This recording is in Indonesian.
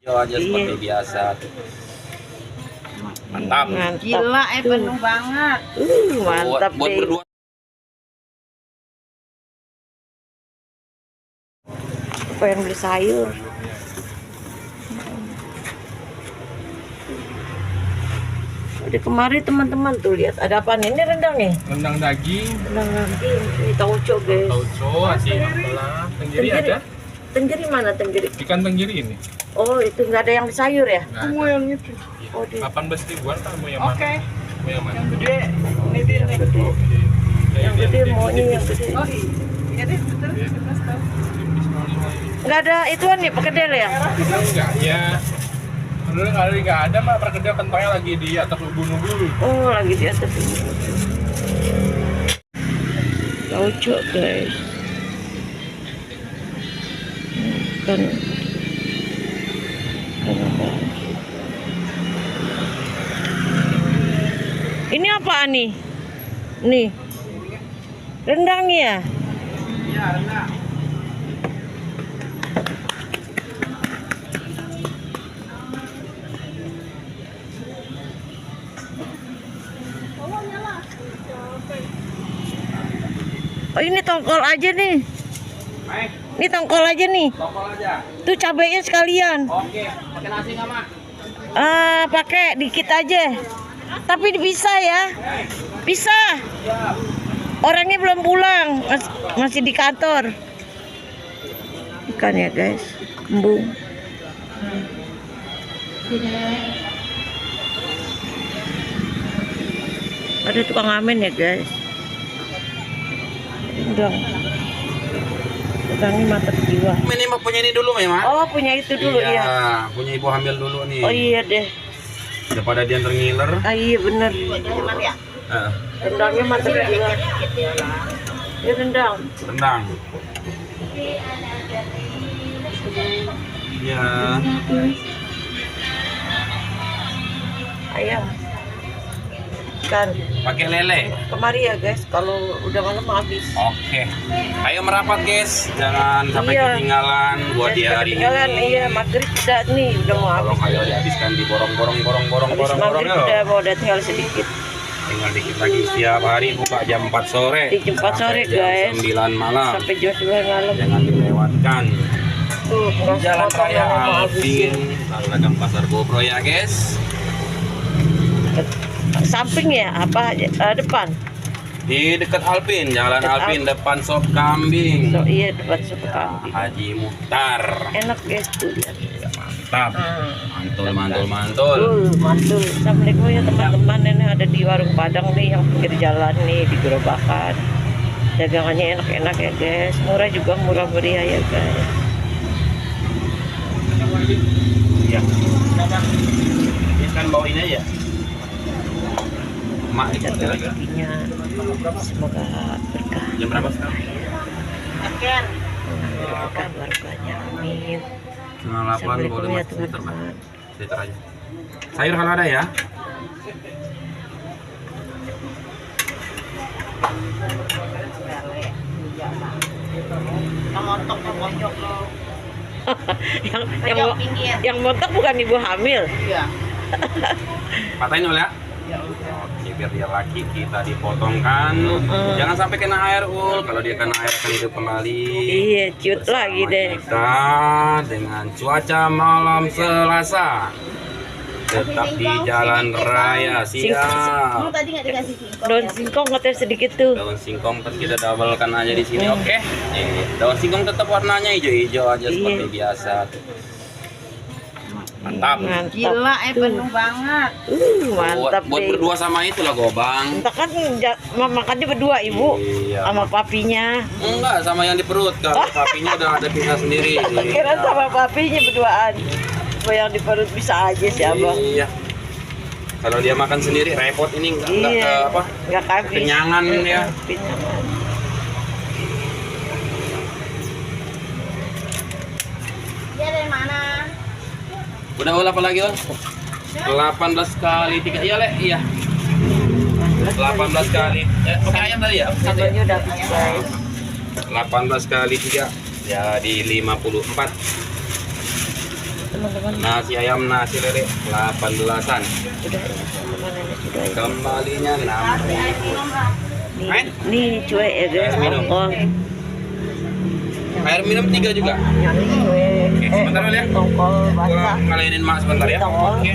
aja seperti biasa. Mantap. Gila, penuh banget. Mantap Buat deh. berdua. Pengen beli sayur. Udah kemarin teman-teman tuh lihat ada apa nih? Ini rendang nih. Rendang daging, Rendang daging. Ini tauco guys. tauco, asin apalah, tenggiri ada. Tenggiri mana tenggiri? Ikan tenggiri ini. Oh itu nggak ada yang sayur ya? Nggak ada. Yang itu. Oh di 18 ribuan kamu yang mana? Oke. Mau yang mana? Yang gede. Ini dia nih. yang gede maunya yang gede. Oh, iya deh, betul. Kita tahu. Nggak ada ituan nih perkedel ya? Enggak, ya. Dulu kali nggak ada mbak, perkedel kentangnya lagi di atas gunung dulu. Oh lagi di atas ini. Tauco guys. Kan apa? Ini apaan nih? Nih. Rendang ya? Iya, rendang. Oh ini tongkol aja nih. Baik, Ini tongkol aja nih. tongkol aja. Tuh cabenya sekalian. Oke, pakai nasi nggak mak? Pakai dikit aja. Tapi bisa ya. Bisa. Orangnya belum pulang, masih di kantor. Ikan ya guys, kembung. Ada tukang amen ya guys. Udang. Udangnya mantap jiwa. Ini mau punya ini dulu memang. Oh punya itu dulu Iya, ya. punya ibu hamil dulu nih. Oh iya deh. Daripada dia ngiler. Ah iya bener. Rendangnya mantap jiwa. Ini rendang. Rendang. Ya. Ayam. Ikan. Pakai lele. Kemari ya guys, kalau udah malam habis. Oke. Ayo merapat guys, jangan sampai Iya. ketinggalan buat di hari Ketinggalan, ini. iya maghrib udah nih, udah mau habis. Tolong ayo dihabiskan di borong-borong Habis maghrib udah mau udah tinggal sedikit. Tinggal dikit lagi, setiap hari buka jam 4 sore. Di jam 4 sore, sampai jam guys. 9 malam. Sampai jam 9 malam. Jangan dilewatkan. Tuh, Jalan potong Raya yang mau Alvin, habisin. Lalukan Pasar Bobro ya guys. Samping ya, apa depan? Di dekat Alvin, Jalan Dekat Alvin depan sop kambing. So, iya depan suku kambing. Haji Muhtar. Enak guys tuh lihat. Ya, mantap. Hmm. Mantul, mantul. Mantul. Assalamualaikum ya teman-teman, ini ada di warung Padang nih yang pinggir jalan nih di gerobakan. Dagangannya enak-enak ya guys, murah juga, murah meriah ya guys. Iya. Ikan bawa ini aja. Mak itu Dan rezekinya semoga berkah. jam berapa sekarang? Berkah warganya, amin. Setengah 8 boleh ya mas, teman-teman. Sekitar aja. Sayur kalau ada ya. yang montok bukan ibu hamil. Iya. Patahin ul ya. Oke, biar dia laki kita dipotongkan. Jangan sampai kena air ul. Kalau dia kena air akan hidup kembali. Iya, ciut lagi Bersama deh. Kita dengan cuaca malam Selasa. Tetap di Jalan Raya. Siap. Tadi nggak dikasih singkong. Daun singkong ngetes sedikit tuh. Daun singkong kan kita doublekan aja di sini, oke? Daun singkong tetap warnanya hijau-hijau aja seperti biasa. Mantap. Gila, penuh banget. Mantap Buat deh. berdua sama itulah gobang. Entah kan makannya berdua ibu Iya. sama papinya. Enggak, sama yang di perut. Kalau papinya udah ada pisah sendiri. Kira sama papinya berduaan. Apa yang di perut bisa aja sih abang. Iya. Kalau dia makan sendiri repot ini enggak Iya. apa? Nggak habis. Kenyangan ya. Kenyangan. Dia dari mana? Udah ul apa lagi ul? 18 kali 3. Iya, Le. Iya. 18 kali. Pakai ayam tadi ya? Sambalnya udah habis guys. 18 kali 3 jadi 54. teman-teman. Nasi ayam, nasi lele 18-an. Sudah ya teman-teman, ini sudah ya. Kembalinya 6.000. Nih cuek ya guys, Air minum. tongkol. Air minum 3 juga. Ini cuek. Oke, sebentar, Ul, ya. Tongkol basah. Gua ngalainin mak sebentar ya. Tongkol. Oke.